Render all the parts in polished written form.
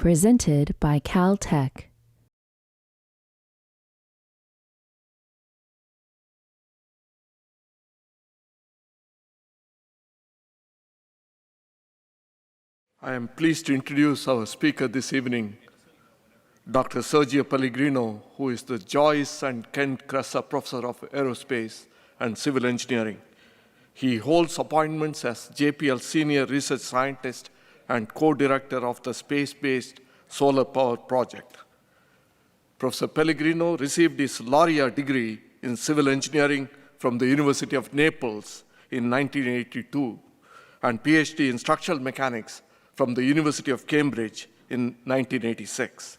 Presented by Caltech. I am pleased to introduce our speaker this evening, Dr. Sergio Pellegrino, who is the Joyce and Kent Cressa Professor of Aerospace and Civil Engineering. He holds appointments as JPL Senior Research Scientist and co-director of the Space-Based Solar Power Project. Professor Pellegrino received his laureate degree in civil engineering from the University of Naples in 1982 and PhD in structural mechanics from the University of Cambridge in 1986.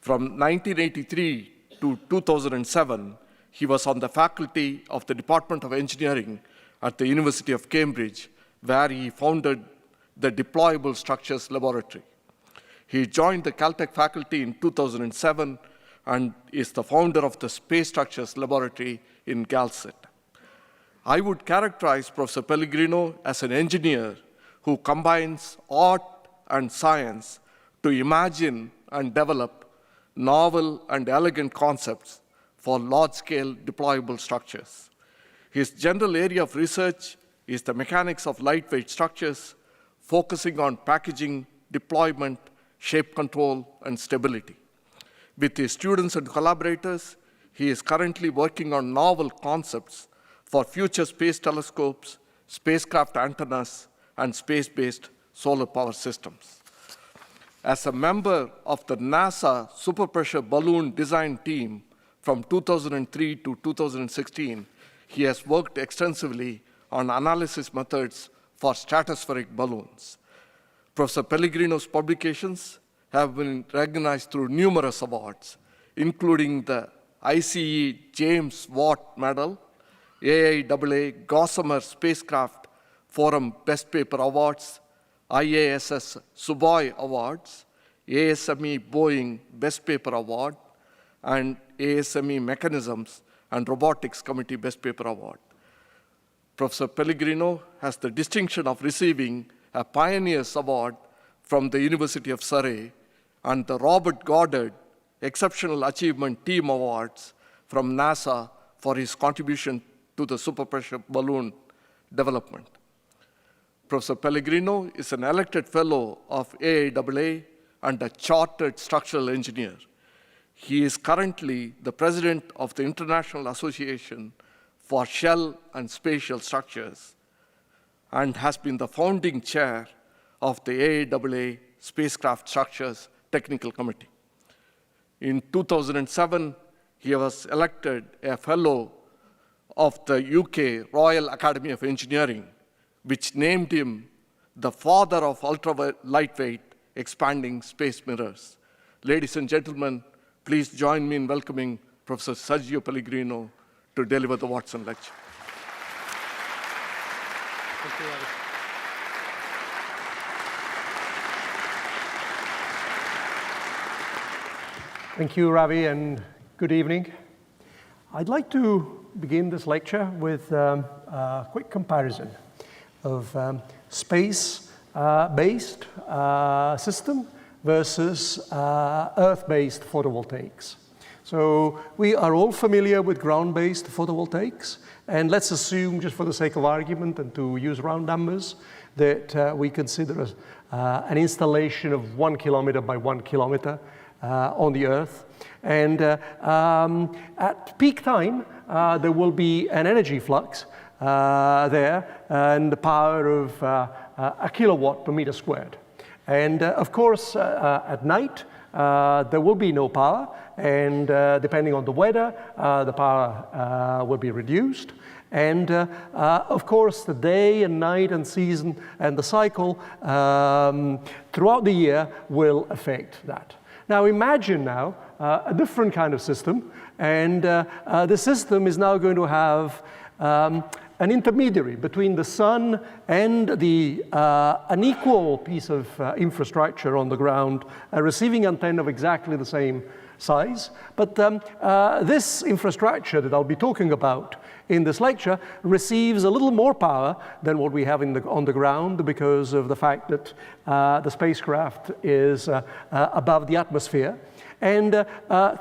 From 1983 to 2007, he was on the faculty of the Department of Engineering at the University of Cambridge, where he founded the Deployable Structures Laboratory. He joined the Caltech faculty in 2007 and is the founder of the Space Structures Laboratory in Galset. I would characterize Professor Pellegrino as an engineer who combines art and science to imagine and develop novel and elegant concepts for large-scale deployable structures. His general area of research is the mechanics of lightweight structures, focusing on packaging, deployment, shape control, and stability. With his students and collaborators, he is currently working on novel concepts for future space telescopes, spacecraft antennas, and space-based solar power systems. As a member of the NASA superpressure balloon design team from 2003 to 2016, he has worked extensively on analysis methods for stratospheric balloons. Professor Pellegrino's publications have been recognized through numerous awards, including the ICE James Watt Medal, AIAA Gossamer Spacecraft Forum Best Paper Awards, IASS Suboy Awards, ASME Boeing Best Paper Award, and ASME Mechanisms and Robotics Committee Best Paper Award. Professor Pellegrino has the distinction of receiving a Pioneers Award from the University of Surrey and the Robert Goddard Exceptional Achievement Team Awards from NASA for his contribution to the superpressure balloon development. Professor Pellegrino is an elected fellow of AIAA and a chartered structural engineer. He is currently the president of the International Association for Shell and Spatial Structures and has been the founding chair of the AIAA Spacecraft Structures Technical Committee. In 2007, he was elected a fellow of the UK Royal Academy of Engineering, which named him the father of ultra-lightweight expanding space mirrors. Ladies and gentlemen, please join me in welcoming Professor Sergio Pellegrino to deliver the Watson Lecture. Thank you, Ravi. Thank you, Ravi, and good evening. I'd like to begin this lecture with a quick comparison of space-based system versus Earth-based photovoltaics. So we are all familiar with ground-based photovoltaics, and let's assume, just for the sake of argument and to use round numbers, that we consider an installation of 1 kilometer by 1 kilometer on the Earth. And at peak time, there will be an energy flux there and the power of a kilowatt per meter squared. And of course, at night, there will be no power, and depending on the weather, the power will be reduced. And of course, the day and night and season and the cycle throughout the year will affect that. Now imagine now a different kind of system, and the system is now going to have an intermediary between the sun and the unequal piece of infrastructure on the ground, a receiving antenna of exactly the same size. But this infrastructure that I'll be talking about in this lecture receives a little more power than what we have on the ground because of the fact that the spacecraft is above the atmosphere. And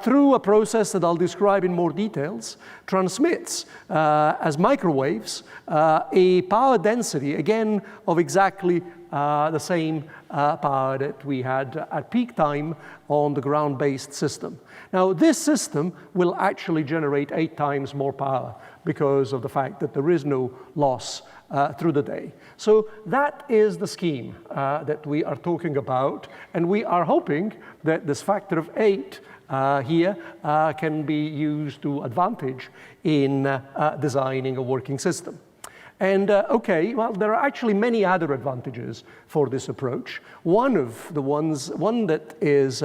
through a process that I'll describe in more details, transmits as microwaves a power density, again, of exactly the same power that we had at peak time on the ground-based system. Now, this system will actually generate 8 times more power because of the fact that there is no loss through the day. So that is the scheme that we are talking about, and we are hoping that this factor of 8 here can be used to advantage in designing a working system. And okay, well, there are actually many other advantages for this approach. One that is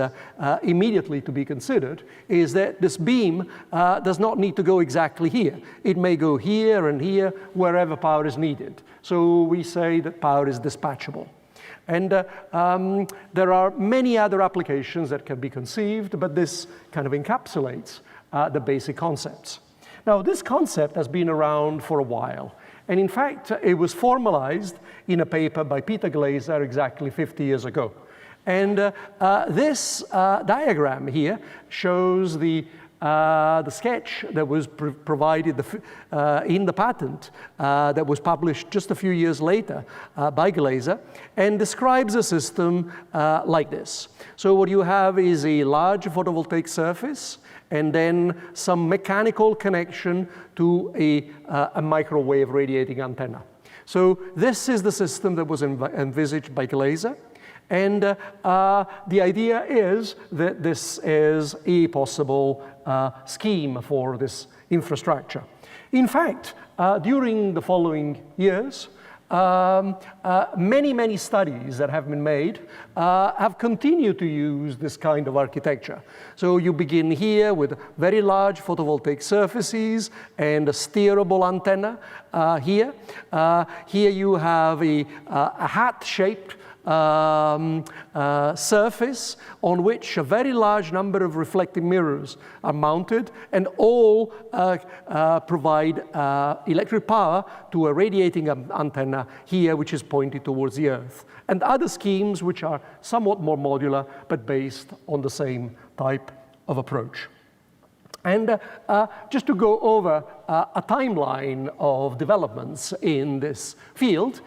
immediately to be considered is that this beam does not need to go exactly here. It may go here and here, wherever power is needed. So we say that power is dispatchable. And there are many other applications that can be conceived, but this kind of encapsulates the basic concepts. Now, this concept has been around for a while. And in fact, it was formalized in a paper by Peter Glaser exactly 50 years ago. And this diagram here shows the sketch that was provided in the patent that was published just a few years later by Glaser, and describes a system like this. So what you have is a large photovoltaic surface, and then some mechanical connection to a microwave radiating antenna. So this is the system that was envisaged by Glaser. And the idea is that this is a possible scheme for this infrastructure. In fact, during the following years, many studies that have been made have continued to use this kind of architecture. So you begin here with very large photovoltaic surfaces and a steerable antenna here. Here you have a hat-shaped surface on which a very large number of reflecting mirrors are mounted, and all provide electric power to a radiating antenna here, which is pointed towards the Earth, and other schemes which are somewhat more modular but based on the same type of approach. And just to go over a timeline of developments in this field,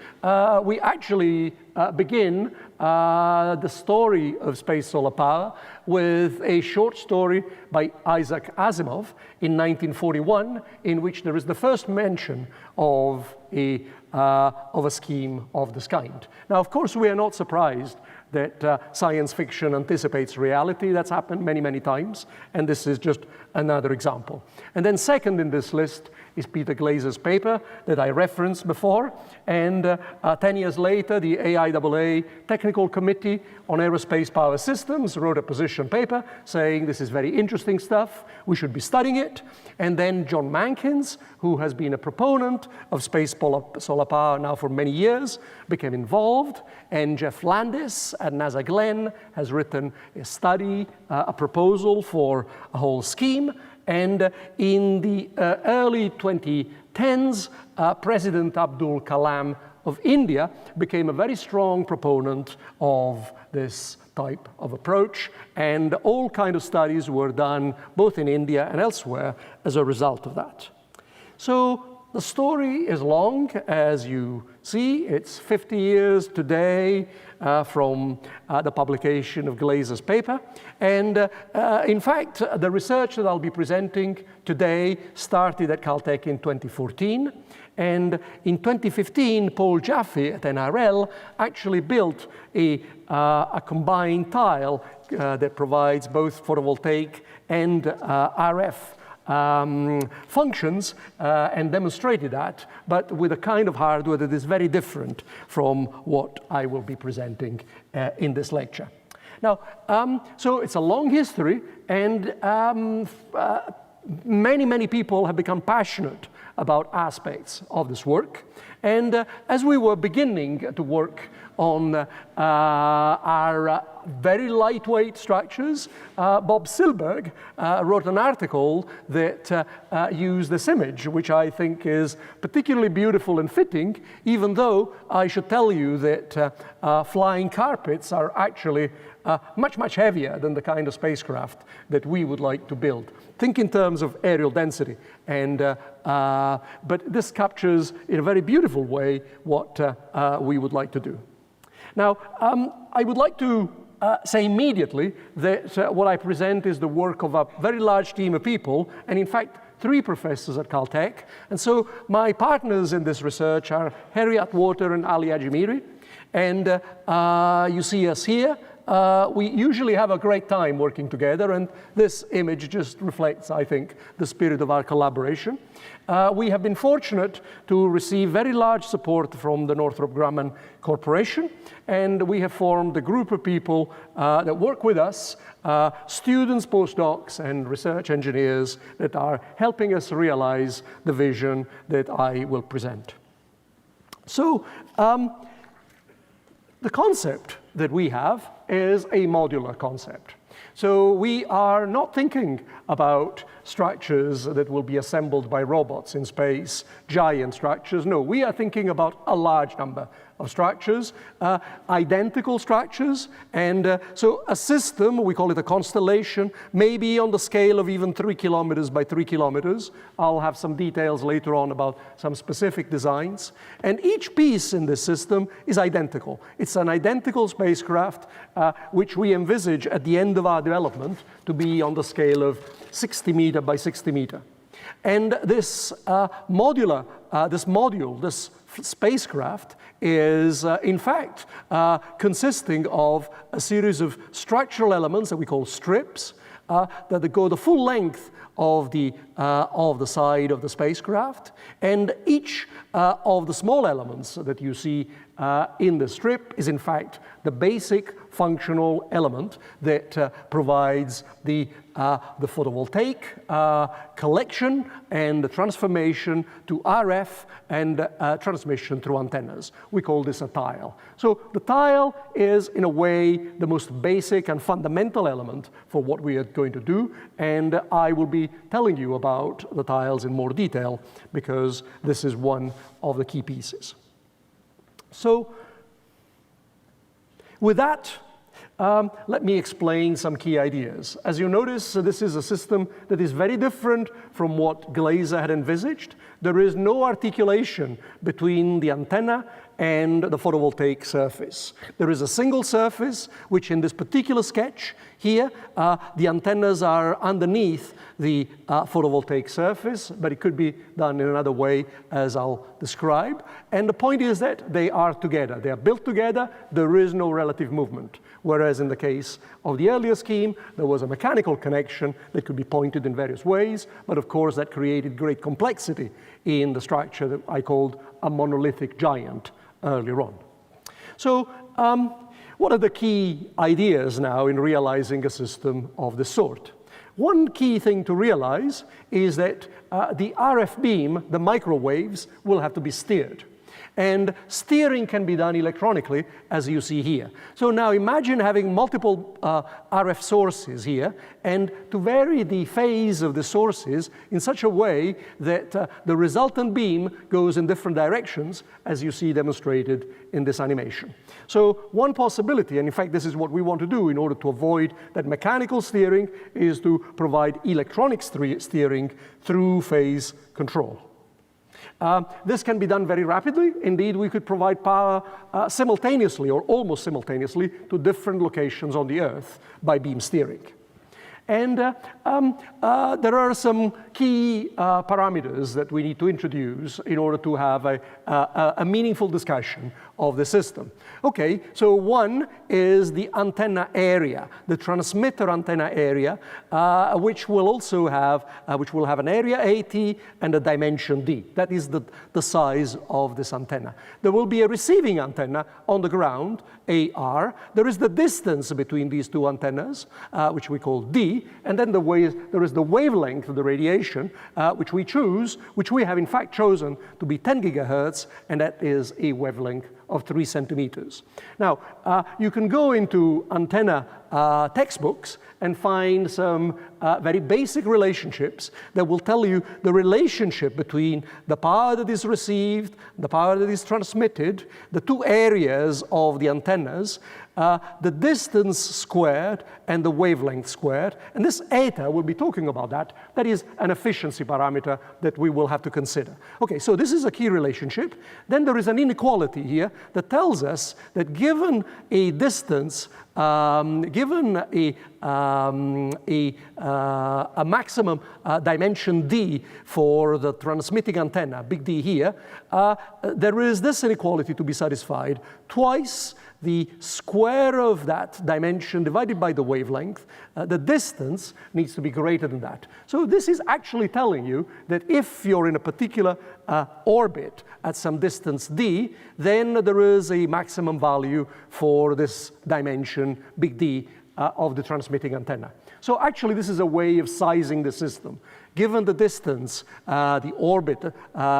we actually begin the story of space solar power with a short story by Isaac Asimov in 1941, in which there is the first mention of a scheme of this kind. Now, of course, we are not surprised that science fiction anticipates reality. That's happened many times, and this is just another example. And then second in this list is Peter Glaser's paper that I referenced before, and 10 years later, the AIAA Technical Committee on Aerospace Power Systems wrote a position paper saying this is very interesting stuff, we should be studying it. And then John Mankins, who has been a proponent of space solar power now for many years, became involved, and Jeff Landis at NASA Glenn has written a study, a proposal for a whole scheme. And in the early 2010s, President Abdul Kalam of India became a very strong proponent of this type of approach, and all kinds of studies were done both in India and elsewhere as a result of that. So the story is long, as you see. It's 50 years today from the publication of Glaser's paper. And in fact, the research that I'll be presenting today started at Caltech in 2014. And in 2015, Paul Jaffe at NRL actually built a combined tile that provides both photovoltaic and RF functions and demonstrated that, but with a kind of hardware that is very different from what I will be presenting in this lecture. Now, so it's a long history, and many people have become passionate about aspects of this work. And as we were beginning to work on our very lightweight structures. Bob Silberg wrote an article that used this image, which I think is particularly beautiful and fitting, even though I should tell you that flying carpets are actually much, much heavier than the kind of spacecraft that we would like to build. Think in terms of aerial density, but this captures in a very beautiful way what we would like to do. Now, I would like to say immediately that what I present is the work of a very large team of people, and in fact, 3 professors at Caltech. And so my partners in this research are Harry Atwater and Ali Ajmiri. And you see us here. We usually have a great time working together, and this image just reflects, I think, the spirit of our collaboration. We have been fortunate to receive very large support from the Northrop Grumman Corporation, and we have formed a group of people that work with us, students, postdocs, and research engineers that are helping us realize the vision that I will present. So, the concept that we have is a modular concept. So we are not thinking about structures that will be assembled by robots in space, giant structures. No, we are thinking about a large number of structures, identical structures, and so a system, we call it a constellation, maybe on the scale of even 3 kilometers by 3 kilometers. I'll have some details later on about some specific designs. And each piece in this system is identical. It's an identical spacecraft, which we envisage at the end of our development to be on the scale of 60 meter by 60 meter. And this this spacecraft is, in fact, consisting of a series of structural elements that we call strips that go the full length of the side of the spacecraft. And each of the small elements that you see in the strip is, in fact, the basic functional element that provides the photovoltaic collection and the transformation to RF and transmission through antennas. We call this a tile. So the tile is, in a way, the most basic and fundamental element for what we are going to do, and I will be telling you about the tiles in more detail because this is one of the key pieces. So with that, let me explain some key ideas. As you notice, this is a system that is very different from what Glaser had envisaged. There is no articulation between the antenna and the photovoltaic surface. There is a single surface, which in this particular sketch here, the antennas are underneath the photovoltaic surface, but it could be done in another way, as I'll describe. And the point is that they are together. They are built together. There is no relative movement. Whereas in the case of the earlier scheme, there was a mechanical connection that could be pointed in various ways, but of course that created great complexity in the structure that I called a monolithic giant earlier on. So what are the key ideas now in realizing a system of this sort? One key thing to realize is that the RF beam, the microwaves, will have to be steered. And steering can be done electronically, as you see here. So now imagine having multiple RF sources here, and to vary the phase of the sources in such a way that the resultant beam goes in different directions, as you see demonstrated in this animation. So one possibility, and in fact this is what we want to do in order to avoid that mechanical steering, is to provide electronic steering through phase control. This can be done very rapidly. Indeed, we could provide power simultaneously or almost simultaneously to different locations on the Earth by beam steering. And there are some key parameters that we need to introduce in order to have a meaningful discussion of the system. Okay, so one is the antenna area, the transmitter antenna area, which will also have, an area AT and a dimension D. That is the size of this antenna. There will be a receiving antenna on the ground, AR. There is the distance between these two antennas, which we call D, and then there is the wavelength of the radiation, which we have in fact chosen to be 10 gigahertz, and that is a wavelength of 3 centimeters. Now, you can go into antenna textbooks and find some very basic relationships that will tell you the relationship between the power that is received, the power that is transmitted, the 2 areas of the antennas, the distance squared and the wavelength squared. And this eta, we'll be talking about that. That is an efficiency parameter that we will have to consider. Okay, so this is a key relationship. Then there is an inequality here that tells us that given a distance, given a maximum dimension d for the transmitting antenna, big D here, there is this inequality to be satisfied. Twice the square of that dimension divided by the wavelength, the distance needs to be greater than that. So this is actually telling you that if you're in a particular orbit at some distance d, then there is a maximum value for this dimension, big D, of the transmitting antenna. So actually this is a way of sizing the system. Given the distance, the orbit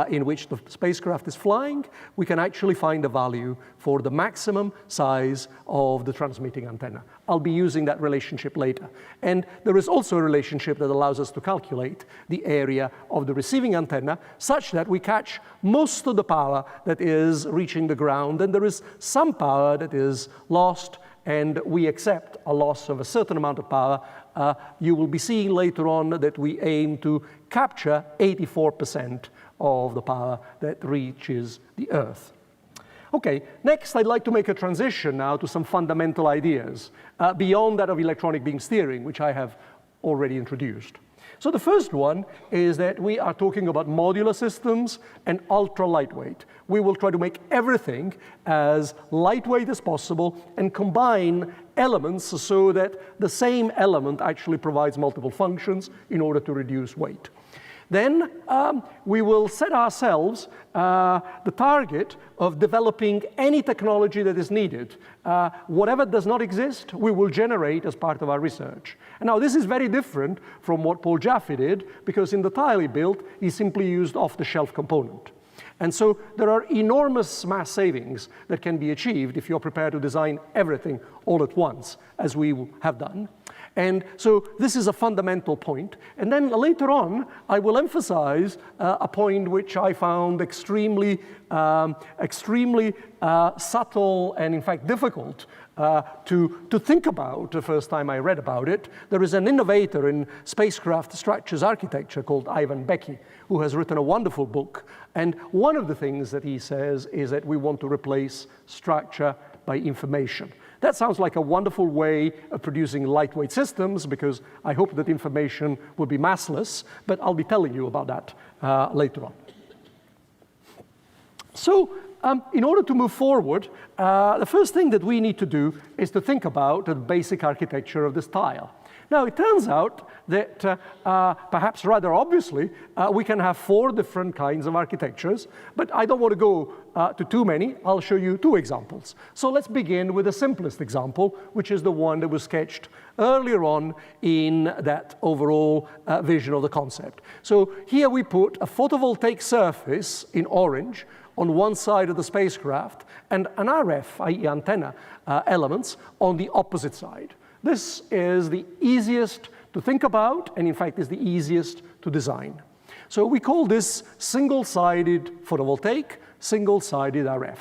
in which the spacecraft is flying, we can actually find a value for the maximum size of the transmitting antenna. I'll be using that relationship later. And there is also a relationship that allows us to calculate the area of the receiving antenna such that we catch most of the power that is reaching the ground, and there is some power that is lost, and we accept a loss of a certain amount of power. You will be seeing later on that we aim to capture 84% of the power that reaches the Earth. Okay, next I'd like to make a transition now to some fundamental ideas beyond that of electronic beam steering, which I have already introduced. So the first one is that we are talking about modular systems and ultra lightweight. We will try to make everything as lightweight as possible and combine elements so that the same element actually provides multiple functions in order to reduce weight. Then we will set ourselves the target of developing any technology that is needed. Whatever does not exist, we will generate as part of our research. And now this is very different from what Paul Jaffe did, because in the tile he built, he simply used off-the-shelf component. And so there are enormous mass savings that can be achieved if you're prepared to design everything all at once, as we have done. And so this is a fundamental point. And then later on, I will emphasize a point which I found extremely subtle and, in fact, difficult to think about the first time I read about it. There is an innovator in spacecraft structures architecture called Ivan Becky, who has written a wonderful book. And one of the things that he says is that we want to replace structure by information. That sounds like a wonderful way of producing lightweight systems, because I hope that information will be massless, but I'll be telling you about that later on. So in order to move forward, the first thing that we need to do is to think about the basic architecture of this tile. Now, it turns out that perhaps rather obviously, we can have 4 different kinds of architectures, but I don't want to go to too many. I'll show you 2 examples. So let's begin with the simplest example, which is the one that was sketched earlier on in that overall vision of the concept. So here we put a photovoltaic surface in orange on one side of the spacecraft and an RF, i.e. antenna, elements on the opposite side. This is the easiest to think about, and in fact is the easiest to design. So we call this single-sided photovoltaic, single-sided RF.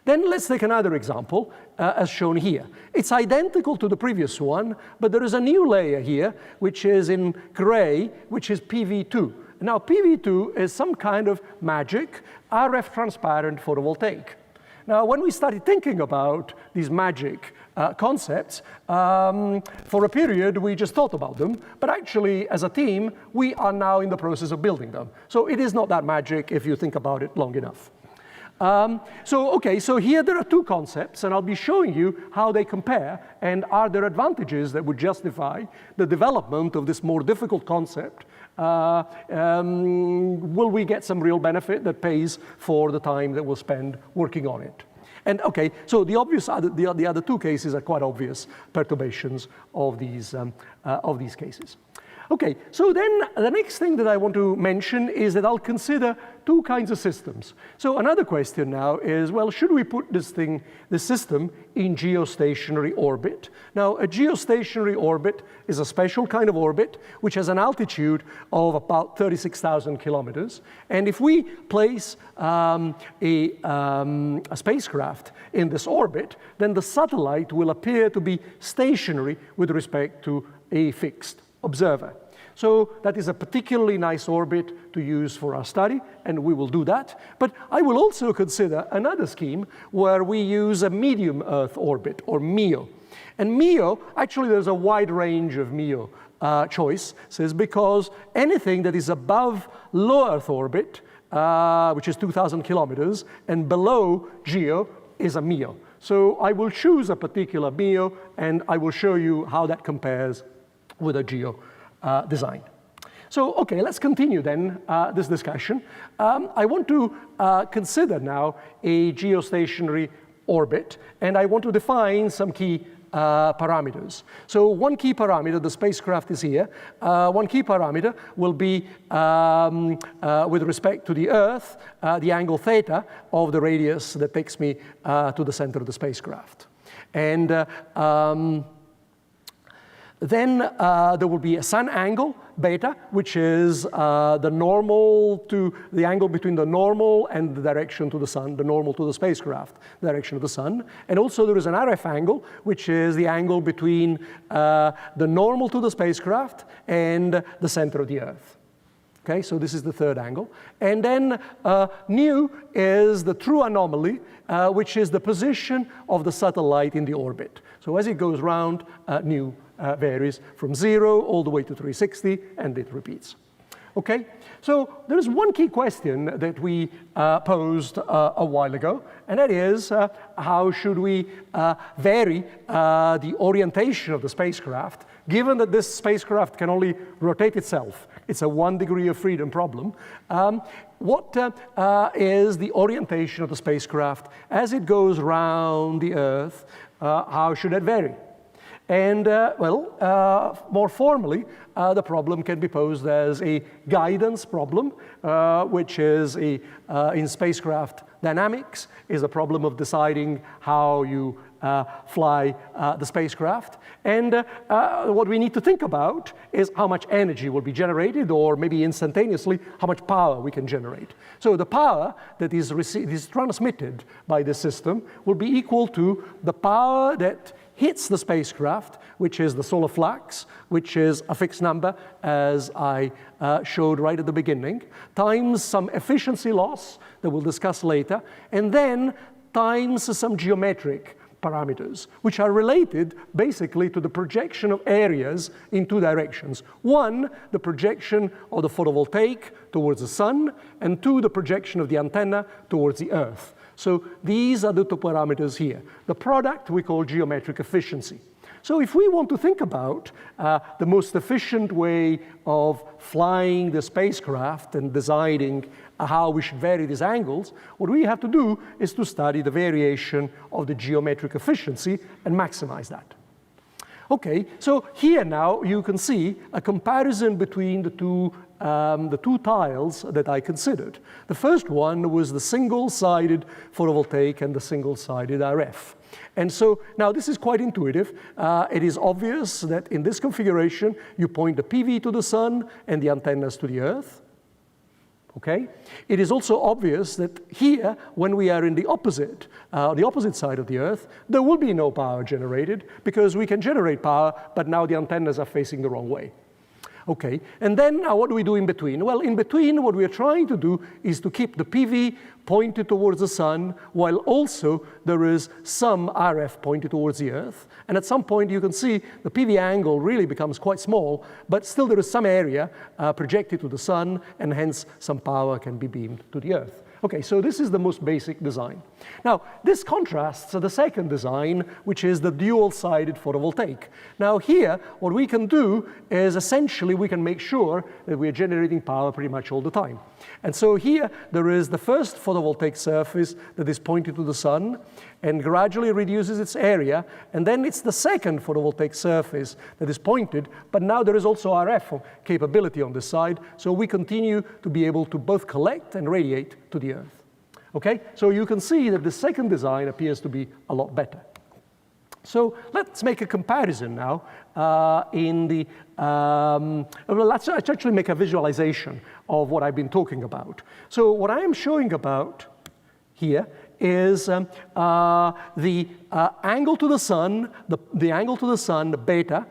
Then let's take another example, as shown here. It's identical to the previous one, but there is a new layer here, which is in gray, which is PV2. Now, PV2 is some kind of magic RF transparent photovoltaic. Now, when we started thinking about these magic concepts, for a period we just thought about them, but actually as a team we are now in the process of building them. So it is not that magic if you think about it long enough. So here there are 2 concepts, and I'll be showing you how they compare and are there advantages that would justify the development of this more difficult concept. Will we get some real benefit that pays for the time that we'll spend working on it? And okay, so the other 2 cases are quite obvious perturbations of these cases. Okay, so then the next thing that I want to mention is that I'll consider two kinds of systems. So another question now is, well, should we put this system in geostationary orbit? Now, a geostationary orbit is a special kind of orbit which has an altitude of about 36,000 kilometers. And if we place a spacecraft in this orbit, then the satellite will appear to be stationary with respect to a fixed observer. So that is a particularly nice orbit to use for our study, and we will do that. But I will also consider another scheme where we use a medium Earth orbit, or MEO. And MEO, actually there's a wide range of MEO choices, because anything that is above low Earth orbit, which is 2,000 kilometers, and below GEO is a MEO. So I will choose a particular MEO, and I will show you how that compares with a GEO design. So, okay, let's continue then this discussion. I want to consider now a geostationary orbit, and I want to define some key parameters. So one key parameter, the spacecraft is here. One key parameter will be, with respect to the Earth, the angle theta of the radius that takes me to the center of the spacecraft. And then there will be a sun angle, beta, which is the normal to the angle between the normal and the direction to the sun, the normal to the spacecraft, the direction of the sun. And also there is an RF angle, which is the angle between the normal to the spacecraft and the center of the Earth. Okay, so this is the third angle. And then nu is the true anomaly, which is the position of the satellite in the orbit. So as it goes round, nu varies from 0 all the way to 360, and it repeats. Okay, so there is one key question that we posed a while ago, and that is how should we vary the orientation of the spacecraft, given that this spacecraft can only rotate itself. It's a 1 degree of freedom problem. What is the orientation of the spacecraft as it goes round the Earth? How should it vary? And more formally, the problem can be posed as a guidance problem, which is in spacecraft dynamics, is a problem of deciding how you fly the spacecraft. And what we need to think about is how much energy will be generated, or maybe instantaneously, how much power we can generate. So the power that is transmitted by the system will be equal to the power that hits the spacecraft, which is the solar flux, which is a fixed number, as I showed right at the beginning, times some efficiency loss that we'll discuss later, and then times some geometric parameters, which are related basically to the projection of areas in two directions. One, the projection of the photovoltaic towards the sun, and two, the projection of the antenna towards the Earth. So these are the two parameters here. The product we call geometric efficiency. So if we want to think about the most efficient way of flying the spacecraft and deciding how we should vary these angles, what we have to do is to study the variation of the geometric efficiency and maximize that. Okay, so here now you can see a comparison between the two tiles that I considered. The first one was the single-sided photovoltaic and the single-sided RF. And so now this is quite intuitive. It is obvious that in this configuration, you point the PV to the sun and the antennas to the Earth. Okay? It is also obvious that here, when we are in the opposite side of the Earth, there will be no power generated because we can generate power, but now the antennas are facing the wrong way. Okay, and then what do we do in between? Well, in between, what we are trying to do is to keep the PV pointed towards the sun, while also there is some RF pointed towards the Earth. And at some point, you can see the PV angle really becomes quite small, but still there is some area projected to the sun, and hence some power can be beamed to the Earth. Okay, so this is the most basic design. Now, this contrasts the second design, which is the dual-sided photovoltaic. Now here, what we can do is essentially we can make sure that we're generating power pretty much all the time. And so here, there is the first photovoltaic surface that is pointed to the sun and gradually reduces its area, and then it's the second photovoltaic surface that is pointed, but now there is also RF capability on this side, so we continue to be able to both collect and radiate to the Earth. Okay, so you can see that the second design appears to be a lot better. So let's make a comparison now let's actually make a visualization of what I've been talking about. So what I am showing about here is the angle to the sun, the angle to the sun, beta,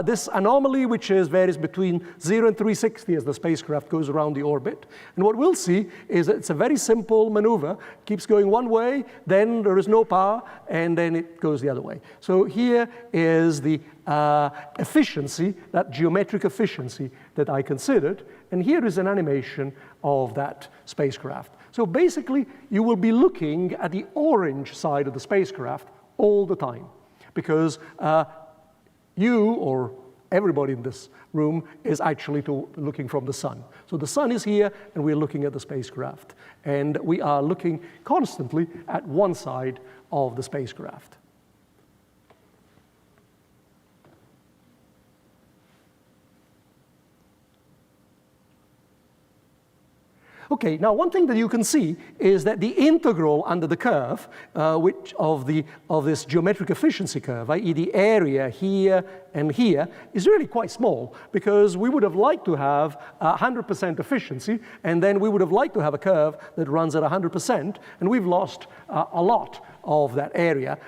this anomaly which varies between 0 and 360 as the spacecraft goes around the orbit. And what we'll see is that it's a very simple maneuver, keeps going one way, then there is no power, and then it goes the other way. So here is the efficiency, that geometric efficiency that I considered, and here is an animation of that spacecraft. So basically, you will be looking at the orange side of the spacecraft all the time, because you or everybody in this room is actually looking from the sun. So the sun is here, and we're looking at the spacecraft, and we are looking constantly at one side of the spacecraft. Okay, now one thing that you can see is that the integral under the curve, of this geometric efficiency curve, i.e. the area here and here, is really quite small, because we would have liked to have 100% efficiency, and then we would have liked to have a curve that runs at 100%, and we've lost a lot of that area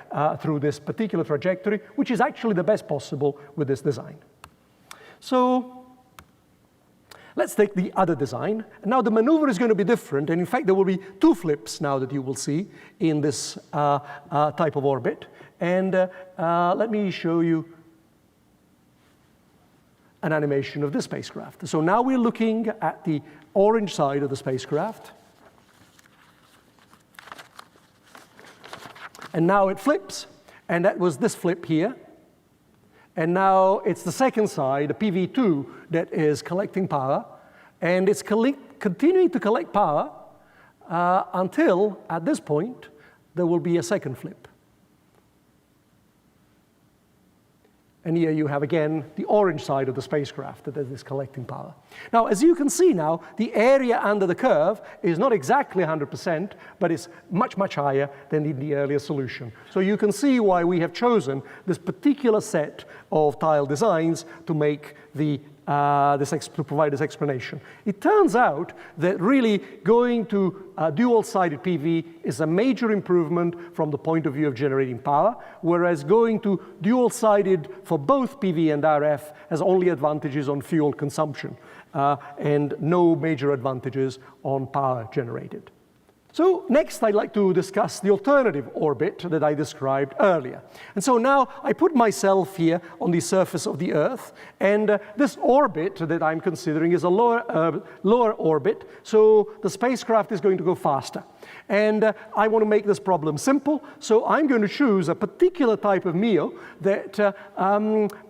through this particular trajectory, which is actually the best possible with this design. So let's take the other design. Now the maneuver is going to be different, and in fact there will be two flips now that you will see in this type of orbit. And let me show you an animation of this spacecraft. So now we're looking at the orange side of the spacecraft. And now it flips, and that was this flip here. And now it's the second side, the PV2, that is collecting power. And it's continuing to collect power until, at this point, there will be a second flip. And here you have, again, the orange side of the spacecraft that is collecting power. Now, as you can see now, the area under the curve is not exactly 100%, but it's much, much higher than in the earlier solution. So you can see why we have chosen this particular set of tile designs to make the to provide this explanation. It turns out that really going to dual-sided PV is a major improvement from the point of view of generating power, whereas going to dual-sided for both PV and RF has only advantages on fuel consumption and no major advantages on power generated. So next, I'd like to discuss the alternative orbit that I described earlier. And so now I put myself here on the surface of the Earth, and this orbit that I'm considering is a lower orbit, so the spacecraft is going to go faster. And I want to make this problem simple, so I'm going to choose a particular type of MEO that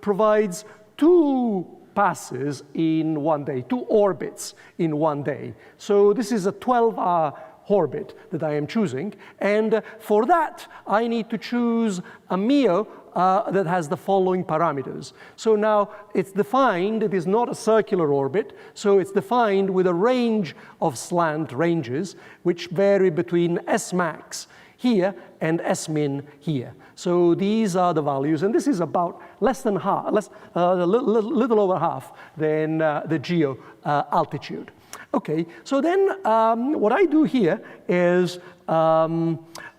provides two passes in one day, two orbits in one day. So this is a 12-hour orbit that I am choosing, and for that I need to choose a MEO that has the following parameters. So now it's defined, it is not a circular orbit, so it's defined with a range of slant ranges which vary between S max here and S min here. So these are the values, and this is about less than half, a little over half than the geo altitude. Okay, so then what I do here is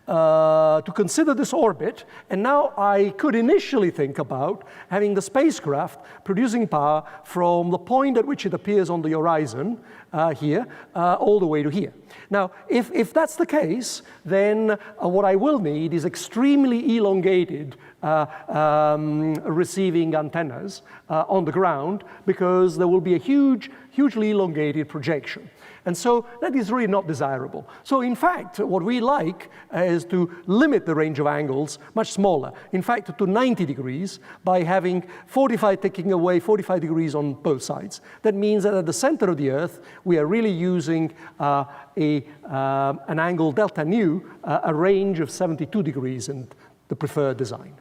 to consider this orbit, and now I could initially think about having the spacecraft producing power from the point at which it appears on the horizon here all the way to here. Now, if that's the case, then what I will need is extremely elongated receiving antennas on the ground, because there will be a hugely elongated projection. And so that is really not desirable. So in fact, what we like is to limit the range of angles much smaller, in fact to 90 degrees, by having taking away 45 degrees on both sides. That means that at the center of the Earth, we are really using an angle delta nu, a range of 72 degrees in the preferred design.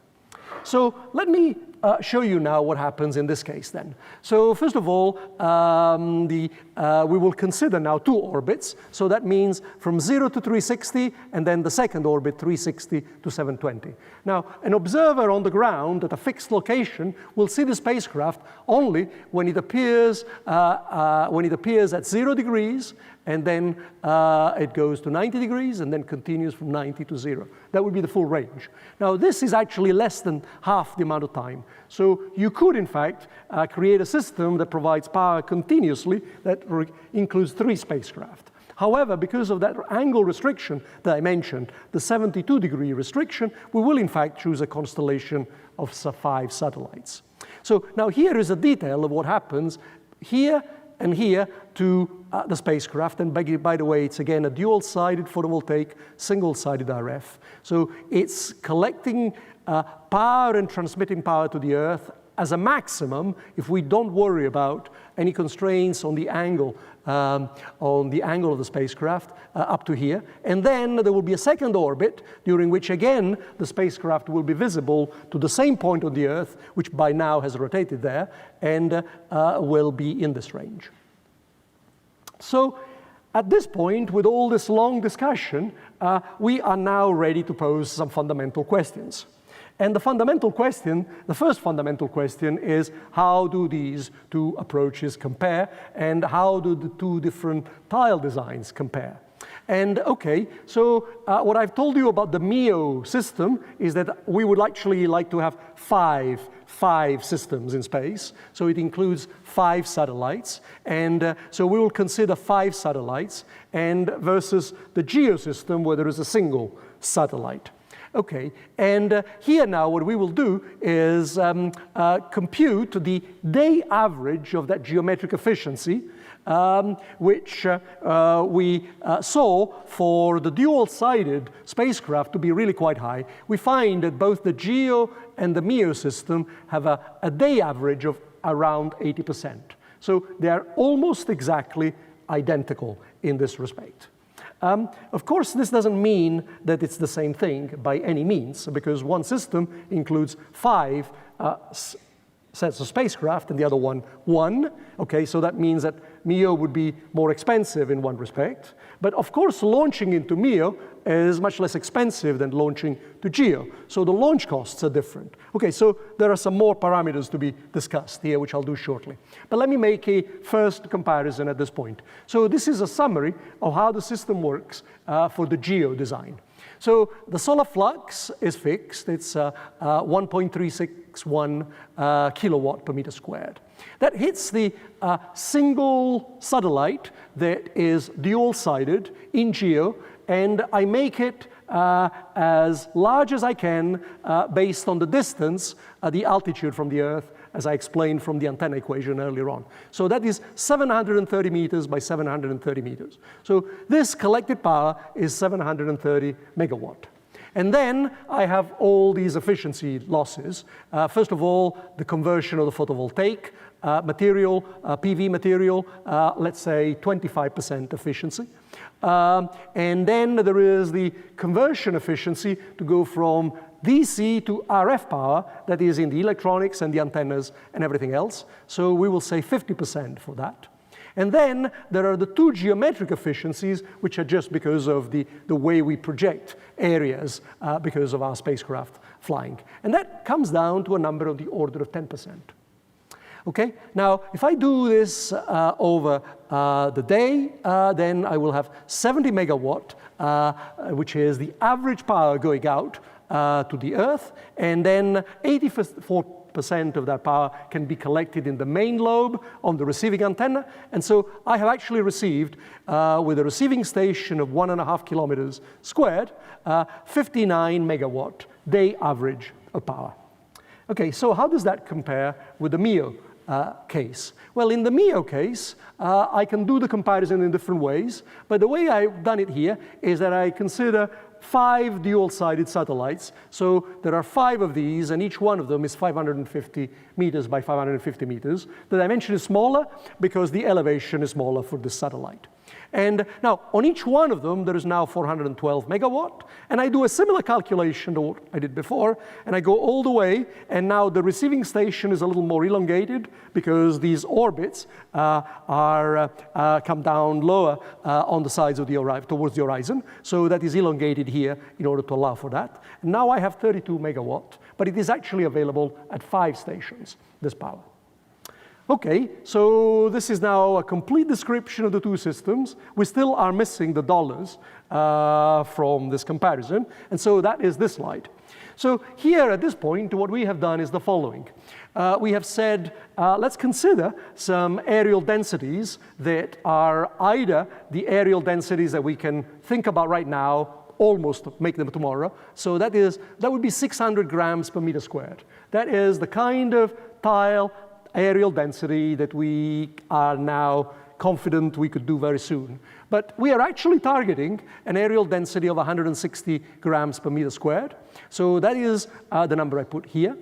So let me show you now what happens in this case then. So first of all, we will consider now two orbits. So that means from 0 to 360, and then the second orbit, 360 to 720. Now, an observer on the ground at a fixed location will see the spacecraft only when it appears at 0 degrees, and then it goes to 90 degrees, and then continues from 90 to 0. That would be the full range. Now, this is actually less than half the amount of time. So you could, in fact, create a system that provides power continuously that includes 3 spacecraft. However, because of that angle restriction that I mentioned, the 72-degree restriction, we will, in fact, choose a constellation of 5 satellites. So now here is a detail of what happens here and here to the spacecraft. And by the way, it's again a dual-sided photovoltaic, single-sided RF. So it's collecting power and transmitting power to the Earth as a maximum if we don't worry about any constraints on the angle of the spacecraft up to here. And then there will be a second orbit during which again the spacecraft will be visible to the same point on the Earth, which by now has rotated there, and will be in this range. So at this point, with all this long discussion, we are now ready to pose some fundamental questions. And the first fundamental question is, how do these two approaches compare, and how do the two different tile designs compare? And okay, so what I've told you about the MEO system is that we would actually like to have five systems in space. So it includes 5 satellites. And so we will consider 5 satellites, and versus the GEO system where there is a single satellite. Okay, and here now what we will do is compute the day average of that geometric efficiency, which we saw for the dual-sided spacecraft to be really quite high. We find that both the GEO and the MEO system have a day average of around 80%. So they are almost exactly identical in this respect. Of course, this doesn't mean that it's the same thing by any means, because one system includes 5 sets of spacecraft and the other one. Okay, so that means that MEO would be more expensive in one respect. But of course, launching into MEO is much less expensive than launching to GEO. So the launch costs are different. Okay, so there are some more parameters to be discussed here, which I'll do shortly. But let me make a first comparison at this point. So this is a summary of how the system works for the GEO design. So the solar flux is fixed. It's 1.361 kilowatt per meter squared. That hits the single satellite that is dual-sided in GEO, and I make it as large as I can based on the distance, the altitude from the Earth, as I explained from the antenna equation earlier on. So that is 730 meters by 730 meters. So this collected power is 730 megawatt. And then I have all these efficiency losses. First of all, the conversion of the photovoltaic material, PV material, let's say 25% efficiency. And then there is the conversion efficiency to go from DC to RF power, that is in the electronics and the antennas and everything else. So we will say 50% for that. And then there are the 2 geometric efficiencies, which are just because of the way we project areas because of our spacecraft flying. And that comes down to a number of the order of 10%. Okay, now if I do this over the day, then I will have 70 megawatt, which is the average power going out to the Earth, and then 84% of that power can be collected in the main lobe on the receiving antenna. And so I have actually received, with a receiving station of 1.5 kilometers squared, 59 megawatt day average of power. Okay, so how does that compare with the MEO case? Well, in the MEO case, I can do the comparison in different ways, but the way I've done it here is that I consider 5 dual-sided satellites. So there are 5 of these, and each one of them is 550 meters by 550 meters. The dimension is smaller because the elevation is smaller for this satellite. And now, on each one of them, there is now 412 megawatt. And I do a similar calculation to what I did before. And I go all the way. And now the receiving station is a little more elongated because these orbits come down lower on the sides of the horizon, towards the horizon. So that is elongated here in order to allow for that. And now I have 32 megawatt. But it is actually available at 5 stations, this power. Okay, so this is now a complete description of the 2 systems. We still are missing the dollars from this comparison, and so that is this slide. So here at this point, what we have done is the following. We have said, let's consider some aerial densities that are either the aerial densities that we can think about right now, almost make them tomorrow. So that would be 600 grams per meter squared. That is the kind of tile aerial density that we are now confident we could do very soon. But we are actually targeting an aerial density of 160 grams per meter squared. So that is the number I put here.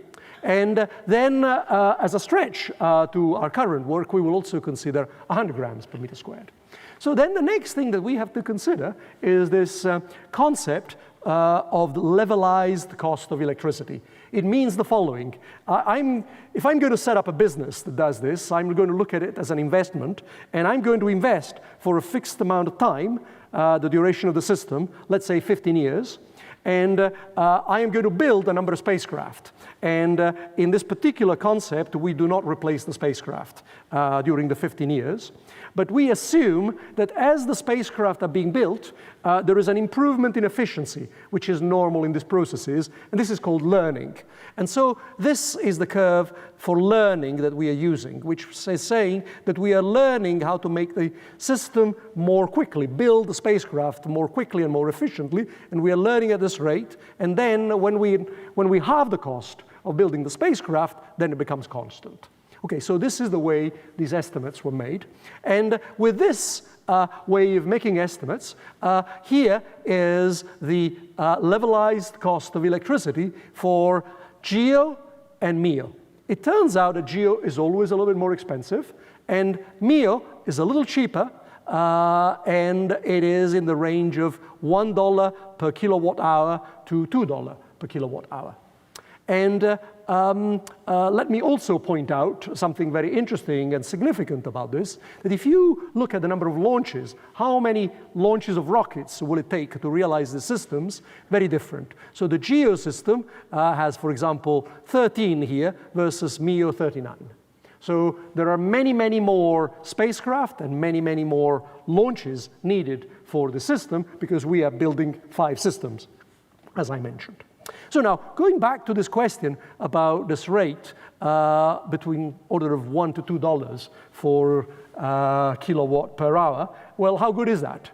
And then as a stretch to our current work, we will also consider 100 grams per meter squared. So then the next thing that we have to consider is this concept of the levelized cost of electricity. It means the following. If I'm going to set up a business that does this, I'm going to look at it as an investment, and I'm going to invest for a fixed amount of time, the duration of the system, let's say 15 years, and I am going to build a number of spacecraft. And in this particular concept, we do not replace the spacecraft during the 15 years. But we assume that as the spacecraft are being built, there is an improvement in efficiency, which is normal in these processes, and this is called learning. And so this is the curve for learning that we are using, which is saying that we are learning how to make the system more quickly, build the spacecraft more quickly and more efficiently, and we are learning at this rate. And then when we halve the cost of building the spacecraft, then it becomes constant. Okay, so this is the way these estimates were made. And with this way of making estimates, here is the levelized cost of electricity for GEO and MEO. It turns out that GEO is always a little bit more expensive, and MEO is a little cheaper, and it is in the range of $1 per kilowatt hour to $2 per kilowatt hour. And let me also point out something very interesting and significant about this, that if you look at the number of launches, how many launches of rockets will it take to realize the systems? Very different. So the GEO system has, for example, 13 here versus MEO 39. So there are many, many more spacecraft and many, many more launches needed for the system because we are building 5 systems, as I mentioned. So now, going back to this question about this rate between order of $1 to $2 for kilowatt per hour, well, how good is that?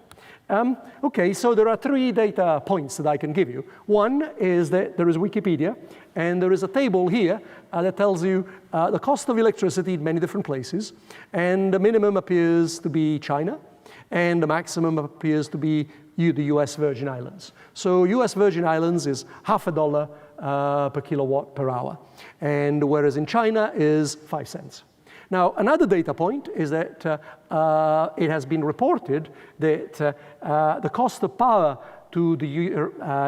Okay, so there are 3 data points that I can give you. One is that there is Wikipedia, and there is a table here that tells you the cost of electricity in many different places, and the minimum appears to be China, and the maximum appears to be the US Virgin Islands. So US Virgin Islands is $0.50 per kilowatt per hour, and whereas in China is 5 cents. Now, another data point is that it has been reported that the cost of power to the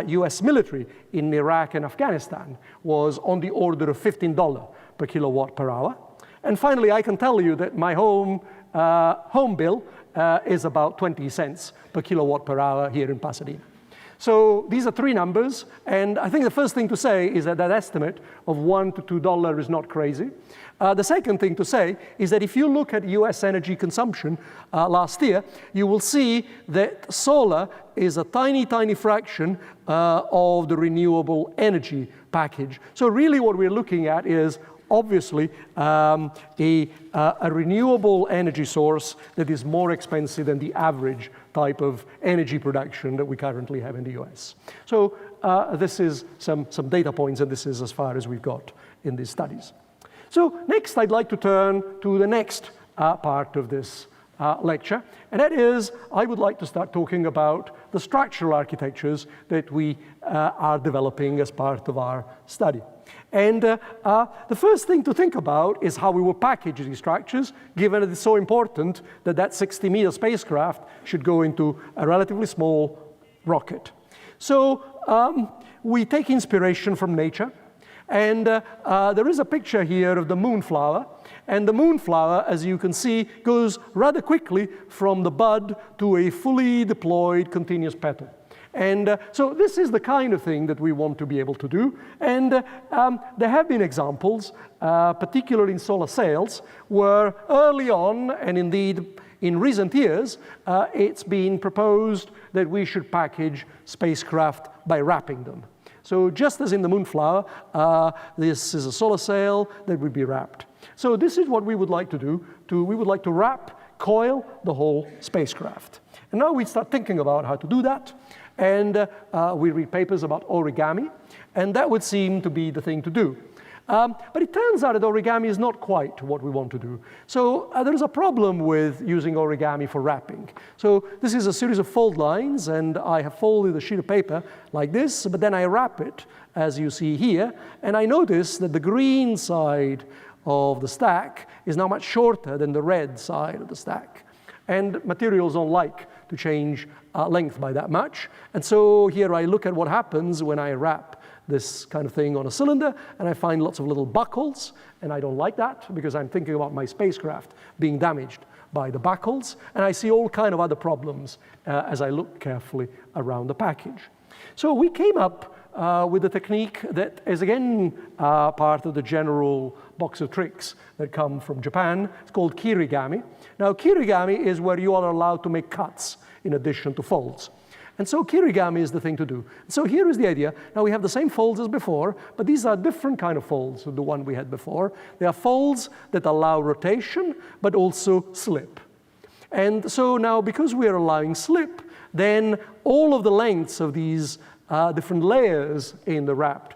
US military in Iraq and Afghanistan was on the order of $15 per kilowatt per hour. And finally, I can tell you that my home bill is about 20 cents per kilowatt per hour here in Pasadena. So these are 3 numbers, and I think the first thing to say is that that estimate of $1 to $2 is not crazy. The second thing to say is that if you look at US energy consumption last year, you will see that solar is a tiny, tiny fraction of the renewable energy package. So really what we're looking at is obviously a renewable energy source that is more expensive than the average type of energy production that we currently have in the US. So this is some data points, and this is as far as we've got in these studies. So next, I'd like to turn to the next part of this lecture, and that is, I would like to start talking about the structural architectures that we are developing as part of our study. And the first thing to think about is how we will package these structures, given that it's so important that that 60-meter spacecraft should go into a relatively small rocket. So we take inspiration from nature, and there is a picture here of the moonflower. And the moonflower, as you can see, goes rather quickly from the bud to a fully deployed continuous petal. And so this is the kind of thing that we want to be able to do. And there have been examples, particularly in solar sails, where early on, and indeed in recent years, it's been proposed that we should package spacecraft by wrapping them. So just as in the moonflower, this is a solar sail that would be wrapped. So this is what we would like to do. We would like to wrap, coil the whole spacecraft. And now we start thinking about how to do that. And we read papers about origami, and that would seem to be the thing to do. But it turns out that origami is not quite what we want to do. So there is a problem with using origami for wrapping. So this is a series of fold lines, and I have folded a sheet of paper like this, but then I wrap it, as you see here, and I notice that the green side of the stack is now much shorter than the red side of the stack. And materials don't like to change length by that much. And so here I look at what happens when I wrap this kind of thing on a cylinder, and I find lots of little buckles, and I don't like that because I'm thinking about my spacecraft being damaged by the buckles, and I see all kind of other problems as I look carefully around the package. So we came up with a technique that is again part of the general box of tricks that come from Japan. It's called kirigami. Now kirigami is where you are allowed to make cuts in addition to folds. And so kirigami is the thing to do. So here is the idea. Now we have the same folds as before, but these are different kind of folds than the one we had before. They are folds that allow rotation, but also slip. And so now because we are allowing slip, then all of the lengths of these different layers in the wrapped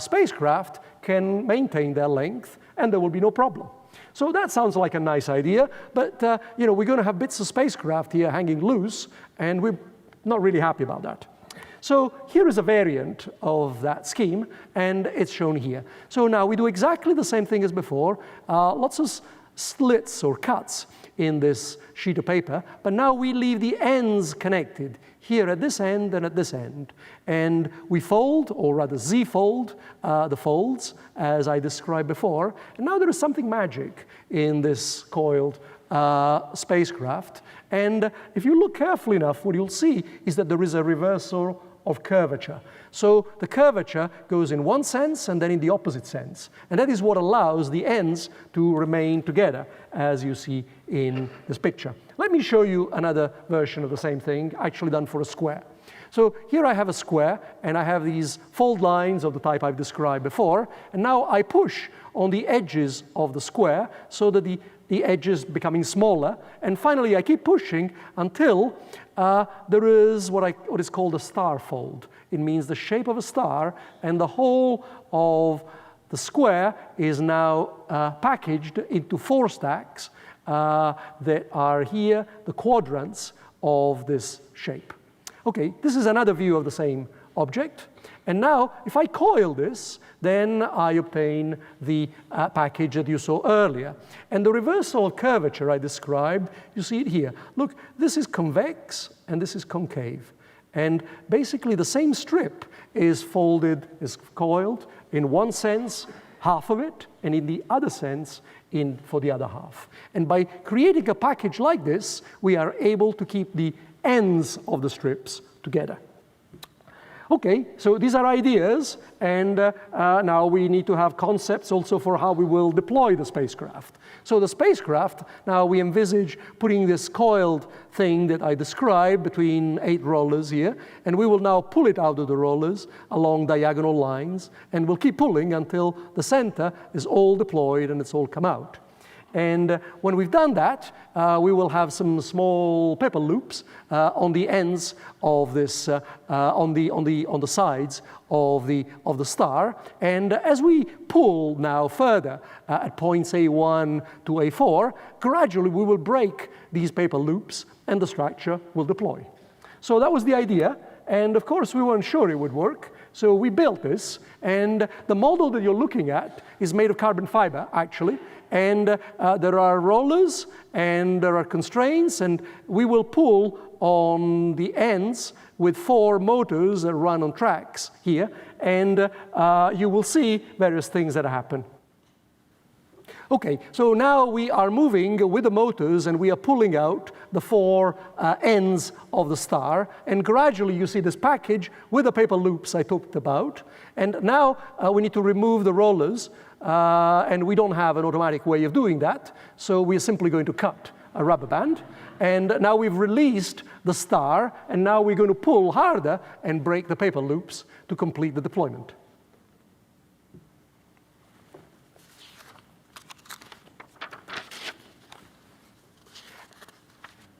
spacecraft can maintain their length, and there will be no problem. So that sounds like a nice idea, but you know, we're going to have bits of spacecraft here hanging loose, and we're not really happy about that. So here is a variant of that scheme, and it's shown here. So now we do exactly the same thing as before, lots of slits or cuts in this sheet of paper, but now we leave the ends connected here at this end and at this end. And we fold, or rather Z-fold, the folds, as I described before. And now there is something magic in this coiled spacecraft. And if you look carefully enough, what you'll see is that there is a reversal of curvature. So the curvature goes in one sense and then in the opposite sense. And that is what allows the ends to remain together, as you see in this picture. Let me show you another version of the same thing, actually done for a square. So here I have a square, and I have these fold lines of the type I've described before. And now I push on the edges of the square so that the edges becoming smaller. And finally, I keep pushing until there is what is called a star fold. It means the shape of a star, and the whole of the square is now packaged into 4 stacks that are here, the quadrants of this shape. Okay, this is another view of the same object. And now, if I coil this, then I obtain the package that you saw earlier. And the reversal curvature I described, you see it here. Look, this is convex, and this is concave. And basically, the same strip is folded, is coiled, in one sense, half of it, and in the other sense, for the other half. And by creating a package like this, we are able to keep the ends of the strips together. Okay, so these are ideas, and now we need to have concepts also for how we will deploy the spacecraft. So the spacecraft, now we envisage putting this coiled thing that I described between 8 rollers here, and we will now pull it out of the rollers along diagonal lines, and we'll keep pulling until the center is all deployed and it's all come out. And when we've done that, we will have some small paper loops on the ends of this, on the sides of the star. And as we pull now further at points A1 to A4, gradually we will break these paper loops and the structure will deploy. So that was the idea. And of course, we weren't sure it would work. So we built this. And the model that you're looking at is made of carbon fiber, actually. And there are rollers and there are constraints. And we will pull on the ends with 4 motors that run on tracks here. And you will see various things that happen. Okay, so now we are moving with the motors and we are pulling out the 4 ends of the star. And gradually you see this package with the paper loops I talked about. And now we need to remove the rollers. And we don't have an automatic way of doing that. So we're simply going to cut a rubber band. And now we've released the star. And now we're going to pull harder and break the paper loops to complete the deployment.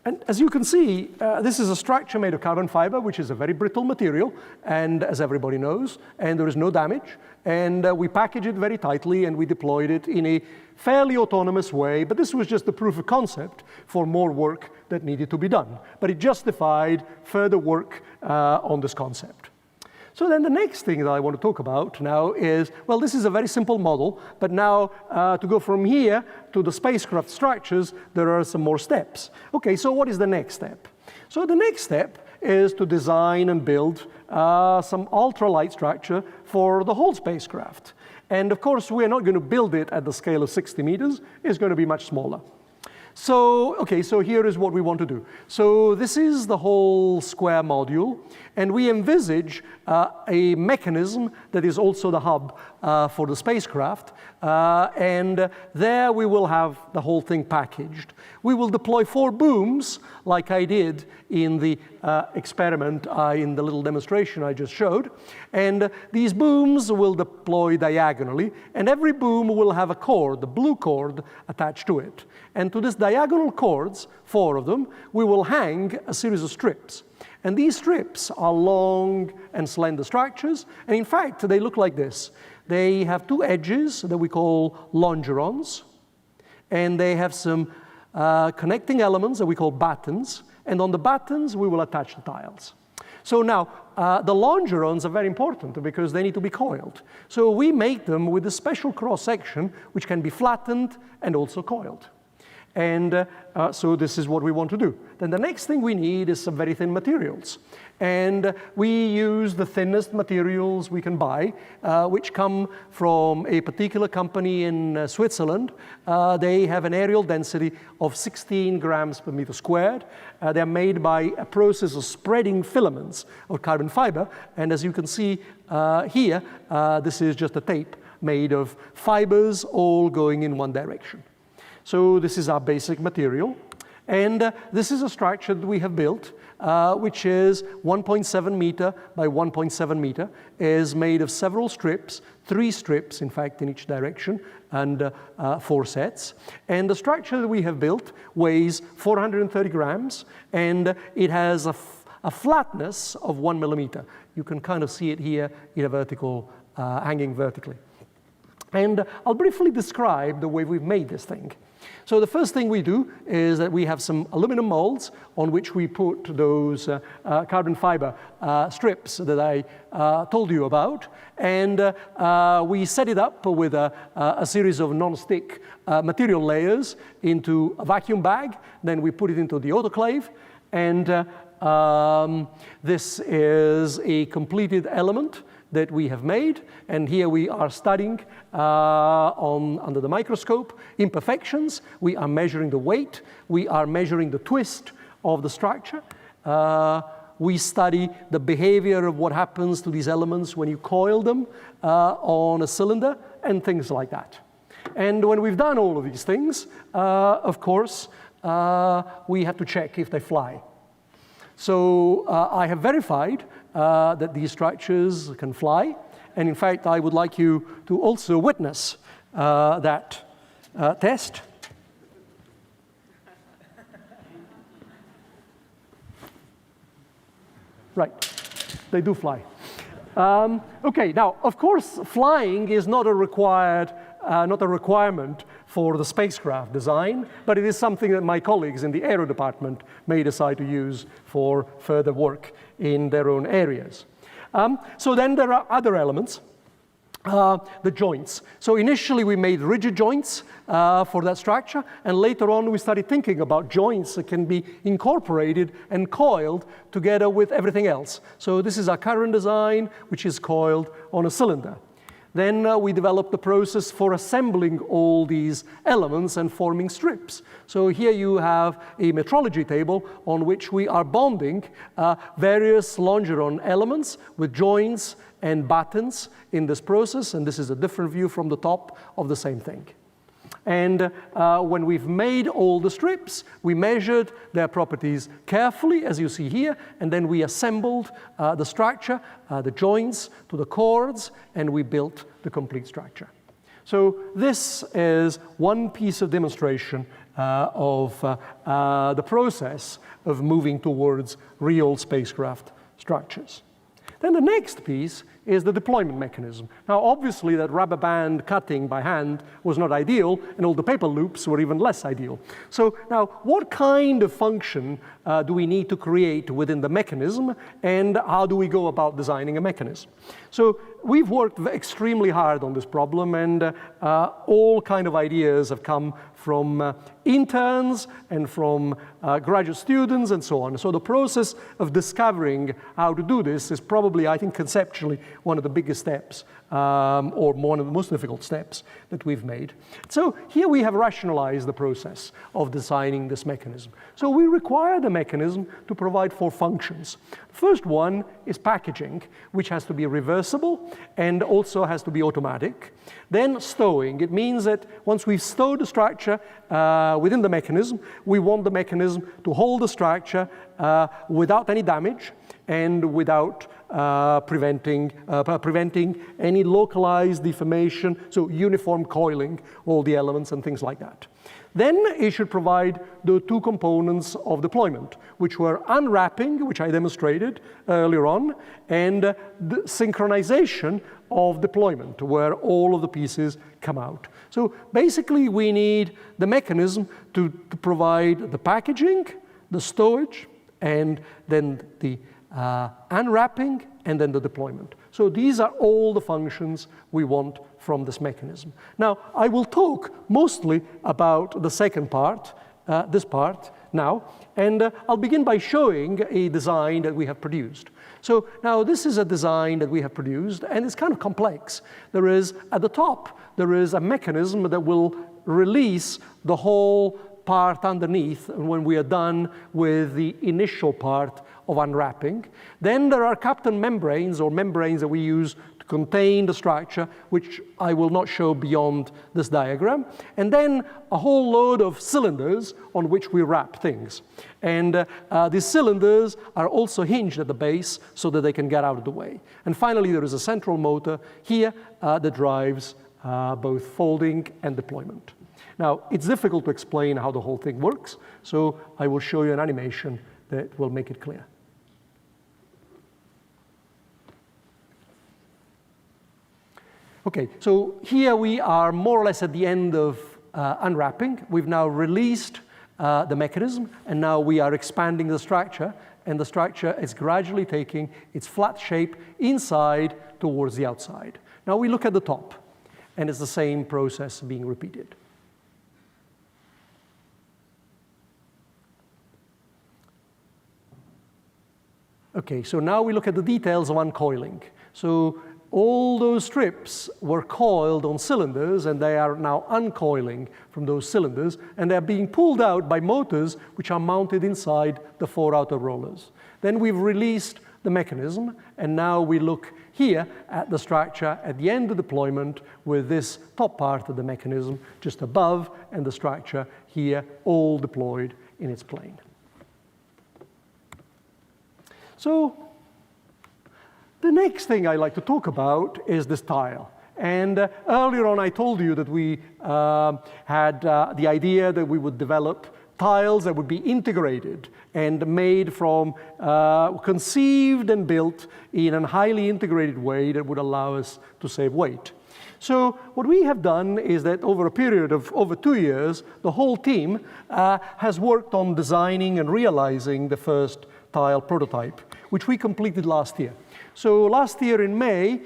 And as you can see, this is a structure made of carbon fiber, which is a very brittle material, and as everybody knows, and there is no damage. And we package it very tightly, and we deployed it in a fairly autonomous way. But this was just the proof of concept for more work that needed to be done. But it justified further work on this concept. So then the next thing that I want to talk about now is, well, this is a very simple model, but now to go from here to the spacecraft structures, there are some more steps. Okay, so what is the next step? So the next step is to design and build some ultralight structure for the whole spacecraft. And of course, we're not going to build it at the scale of 60 meters. It's going to be much smaller. So, okay, so here is what we want to do. So this is the whole square module, and we envisage a mechanism that is also the hub for the spacecraft, and there we will have the whole thing packaged. We will deploy 4 booms, like I did in the experiment, in the little demonstration I just showed, and these booms will deploy diagonally, and every boom will have a cord, the blue cord, attached to it. And to these diagonal cords, 4 of them, we will hang a series of strips. And these strips are long and slender structures, and in fact, they look like this. They have 2 edges that we call longerons, and they have some connecting elements that we call battens, and on the battens, we will attach the tiles. So now, the longerons are very important because they need to be coiled. So we make them with a special cross-section which can be flattened and also coiled. And so this is what we want to do. Then the next thing we need is some very thin materials. And we use the thinnest materials we can buy, which come from a particular company in Switzerland. They have an areal density of 16 grams per meter squared. They're made by a process of spreading filaments of carbon fiber. And as you can see here, this is just a tape made of fibers all going in one direction. So this is our basic material. And this is a structure that we have built, which is 1.7 meter by 1.7 meter, is made of several strips, 3 strips, in fact, in each direction, and 4 sets. And the structure that we have built weighs 430 grams, and it has a flatness of 1 millimeter. You can kind of see it here in a vertical, hanging vertically. And I'll briefly describe the way we've made this thing. So the first thing we do is that we have some aluminum molds on which we put those carbon fiber strips that I told you about. And we set it up with a series of non-stick material layers into a vacuum bag. Then we put it into the autoclave. And this is a completed element that we have made, and here we are studying under the microscope imperfections. We are measuring the weight. We are measuring the twist of the structure. We study the behavior of what happens to these elements when you coil them on a cylinder and things like that. And when we've done all of these things, of course, we have to check if they fly. So I have verified that these structures can fly. And in fact, I would like you to also witness that test. Right, they do fly. Okay, now, of course, flying is not a requirement for the spacecraft design, but it is something that my colleagues in the aero department may decide to use for further work in their own areas. So then there are other elements. The joints. So initially we made rigid joints for that structure, and later on we started thinking about joints that can be incorporated and coiled together with everything else. So this is our current design, which is coiled on a cylinder. Then we developed the process for assembling all these elements and forming strips. So here you have a metrology table on which we are bonding various longeron elements with joints and buttons in this process, and this is a different view from the top of the same thing. And when we've made all the strips, we measured their properties carefully, as you see here, and then we assembled the structure, the joints to the chords, and we built the complete structure. So this is one piece of demonstration of the process of moving towards real spacecraft structures. Then the next piece is the deployment mechanism. Now, obviously, that rubber band cutting by hand was not ideal, and all the paper loops were even less ideal. So now, what kind of function do we need to create within the mechanism, and how do we go about designing a mechanism? So we've worked extremely hard on this problem, and all kind of ideas have come from interns and from graduate students and so on. So the process of discovering how to do this is probably, I think, conceptually one of the biggest steps, or one of the most difficult steps that we've made. So here we have rationalized the process of designing this mechanism. So we require the mechanism to provide 4 functions. The first one is packaging, which has to be reversible and also has to be automatic. Then stowing. It means that once we've stowed the structure within the mechanism, we want the mechanism to hold the structure without any damage and without preventing any localized deformation, so uniform coiling all the elements and things like that. Then it should provide the 2 components of deployment, which were unwrapping, which I demonstrated earlier on, and the synchronization of deployment, where all of the pieces come out. So basically we need the mechanism to provide the packaging, the stowage, and then the unwrapping, and then the deployment. So these are all the functions we want from this mechanism. Now, I will talk mostly about the second part, this part now, and I'll begin by showing a design that we have produced. So now this is a design that we have produced, and it's kind of complex. There is, at the top, there is a mechanism that will release the whole part underneath when we are done with the initial part of unwrapping. Then there are Kapton membranes, or membranes that we use to contain the structure, which I will not show beyond this diagram. And then a whole load of cylinders on which we wrap things. And these cylinders are also hinged at the base so that they can get out of the way. And finally, there is a central motor here that drives both folding and deployment. Now, it's difficult to explain how the whole thing works, so I will show you an animation that will make it clear. Okay, so here we are more or less at the end of unwrapping. We've now released the mechanism, and now we are expanding the structure, and the structure is gradually taking its flat shape inside towards the outside. Now we look at the top, and it's the same process being repeated. Okay, so now we look at the details of uncoiling. So all those strips were coiled on cylinders, and they are now uncoiling from those cylinders, and they're being pulled out by motors which are mounted inside the 4 outer rollers. Then we've released the mechanism, and now we look here at the structure at the end of deployment with this top part of the mechanism just above, and the structure here all deployed in its plane. So the next thing I like to talk about is this tile. And earlier on I told you that we had the idea that we would develop tiles that would be integrated and made from, conceived and built in a highly integrated way that would allow us to save weight. So what we have done is that over a period of over 2 years, the whole team has worked on designing and realizing the first tile prototype, which we completed last year. So last year in May,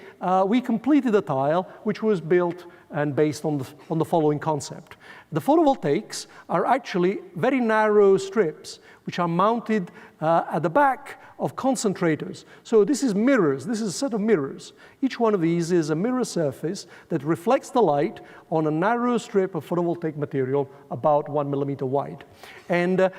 we completed a tile which was built and based on the following concept. The photovoltaics are actually very narrow strips which are mounted at the back of concentrators. So this is mirrors. This is a set of mirrors. Each one of these is a mirror surface that reflects the light on a narrow strip of photovoltaic material about 1 millimeter wide. And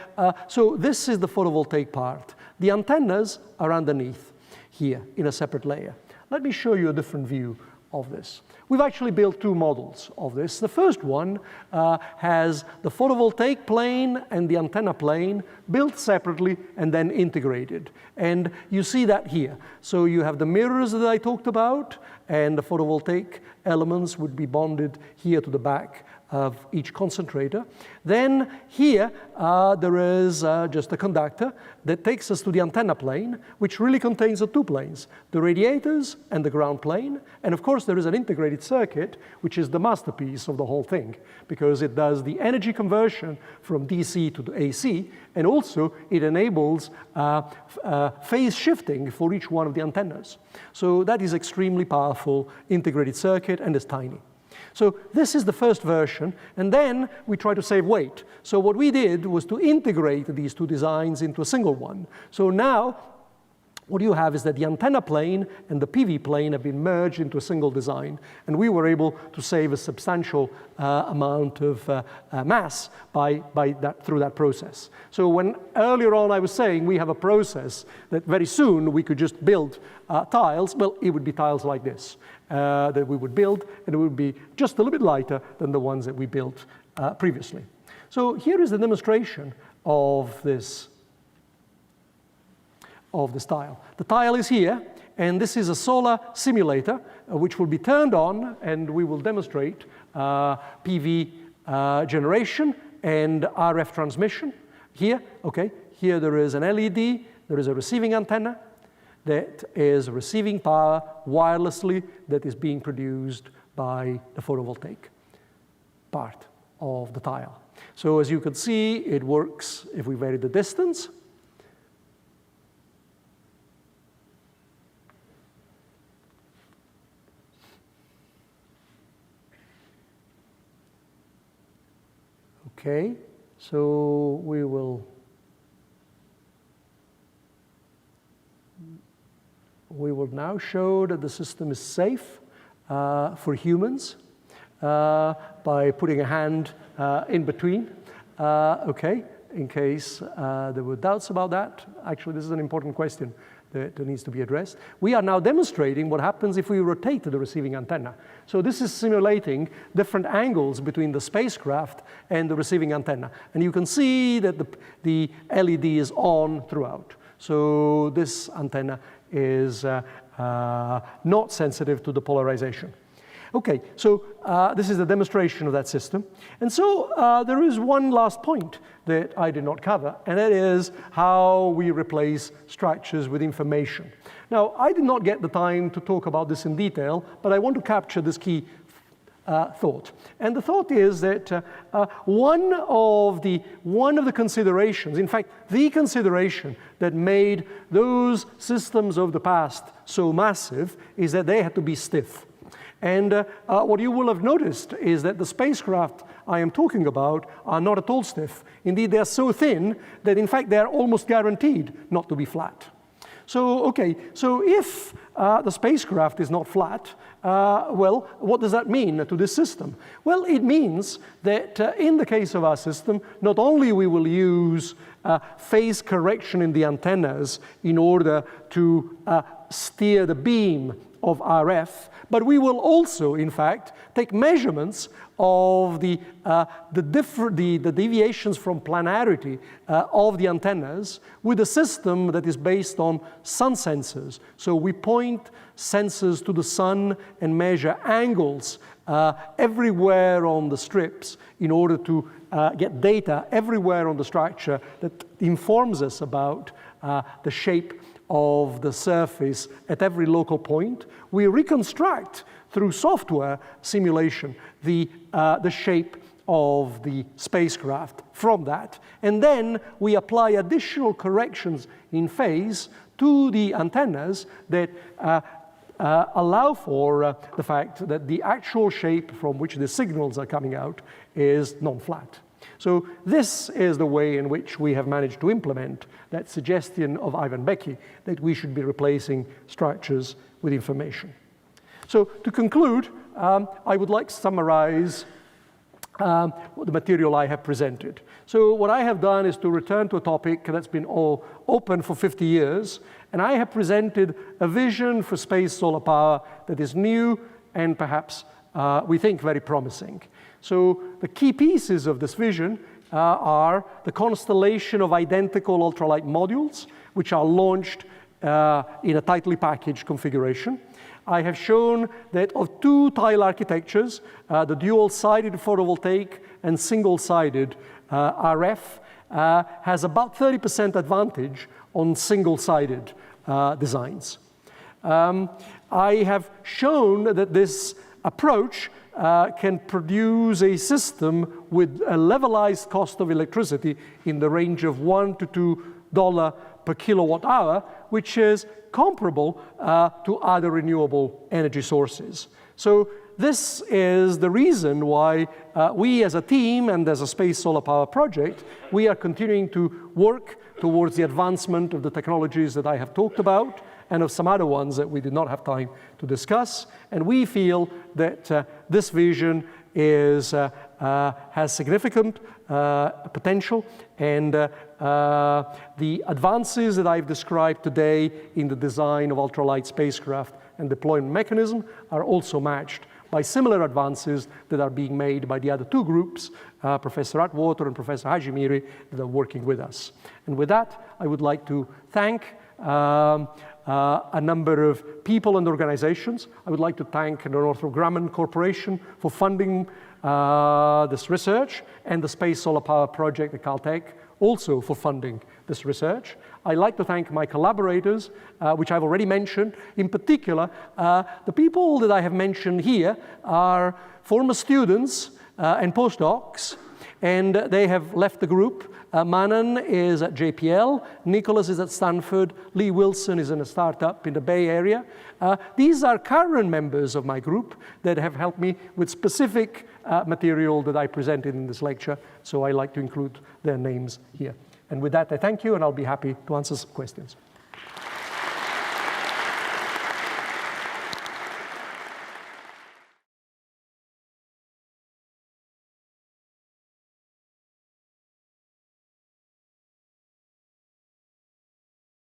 so this is the photovoltaic part. The antennas are underneath here in a separate layer. Let me show you a different view of this. We've actually built 2 models of this. The first one has the photovoltaic plane and the antenna plane built separately and then integrated. And you see that here. So you have the mirrors that I talked about, and the photovoltaic elements would be bonded here to the back of each concentrator. Then here there is just a conductor that takes us to the antenna plane, which really contains the 2 planes, the radiators and the ground plane. And of course there is an integrated circuit, which is the masterpiece of the whole thing, because it does the energy conversion from DC to AC, and also it enables phase shifting for each one of the antennas. So that is extremely powerful integrated circuit, and is tiny. So this is the first version, and then we try to save weight. So what we did was to integrate these 2 designs into a single one. So now what you have is that the antenna plane and the PV plane have been merged into a single design, and we were able to save a substantial amount of mass through that process. So when earlier on I was saying we have a process that very soon we could just build tiles, well, it would be tiles like this that we would build, and it would be just a little bit lighter than the ones that we built previously. So here is the demonstration of this tile. The tile is here, and this is a solar simulator which will be turned on, and we will demonstrate PV generation and RF transmission. Here, okay, here there is an LED, there is a receiving antenna that is receiving power wirelessly that is being produced by the photovoltaic part of the tile. So as you can see, it works if we vary the distance. Okay, so we will now show that the system is safe for humans by putting a hand in between, okay, in case there were doubts about that. Actually, this is an important question that needs to be addressed. We are now demonstrating what happens if we rotate the receiving antenna. So this is simulating different angles between the spacecraft and the receiving antenna. And you can see that the LED is on throughout. So this antenna is not sensitive to the polarization. Okay, so this is the demonstration of that system. And so there is one last point that I did not cover, and that is how we replace structures with information. Now, I did not get the time to talk about this in detail, but I want to capture this key thought. And the thought is that one of the considerations, in fact, the consideration that made those systems of the past so massive is that they had to be stiff. And what you will have noticed is that the spacecraft I am talking about are not at all stiff. Indeed, they're so thin that, in fact, they're almost guaranteed not to be flat. So, okay, so if the spacecraft is not flat, well, what does that mean to this system? Well, it means that in the case of our system, not only we will use phase correction in the antennas in order to steer the beam of RF, but we will also, in fact, take measurements of the deviations from planarity of the antennas with a system that is based on sun sensors. So we point sensors to the sun and measure angles everywhere on the strips in order to get data everywhere on the structure that informs us about the shape of the surface at every local point. We reconstruct through software simulation the shape of the spacecraft from that. And then we apply additional corrections in phase to the antennas that allow for the fact that the actual shape from which the signals are coming out is non-flat. So this is the way in which we have managed to implement that suggestion of Ivan Becky that we should be replacing structures with information. So to conclude, I would like to summarize the material I have presented. So what I have done is to return to a topic that's been all open for 50 years, and I have presented a vision for space solar power that is new and perhaps, we think, very promising. So the key pieces of this vision are the constellation of identical ultralight modules, which are launched in a tightly packaged configuration. I have shown that of two tile architectures, the dual-sided photovoltaic and single-sided RF has about 30% advantage on single-sided designs. I have shown that this approach can produce a system with a levelized cost of electricity in the range of $1 to $2 per kilowatt hour, which is comparable to other renewable energy sources. So this is the reason why we as a team and as a space solar power project, we are continuing to work towards the advancement of the technologies that I have talked about and of some other ones that we did not have time to discuss. And we feel that this vision is, has significant potential, and the advances that I've described today in the design of ultralight spacecraft and deployment mechanism are also matched by similar advances that are being made by the other two groups, Professor Atwater and Professor Hajimiri, that are working with us. And with that, I would like to thank a number of people and organizations. I would like to thank the Northrop Grumman Corporation for funding this research, and the Space Solar Power Project at Caltech also for funding this research. I'd like to thank my collaborators, which I've already mentioned. In particular, the people that I have mentioned here are former students and postdocs, and they have left the group. Manan is at JPL, Nicholas is at Stanford, Lee Wilson is in a startup in the Bay Area. These are current members of my group that have helped me with specific material that I presented in this lecture, so I like to include their names here. And with that, I thank you, and I'll be happy to answer some questions.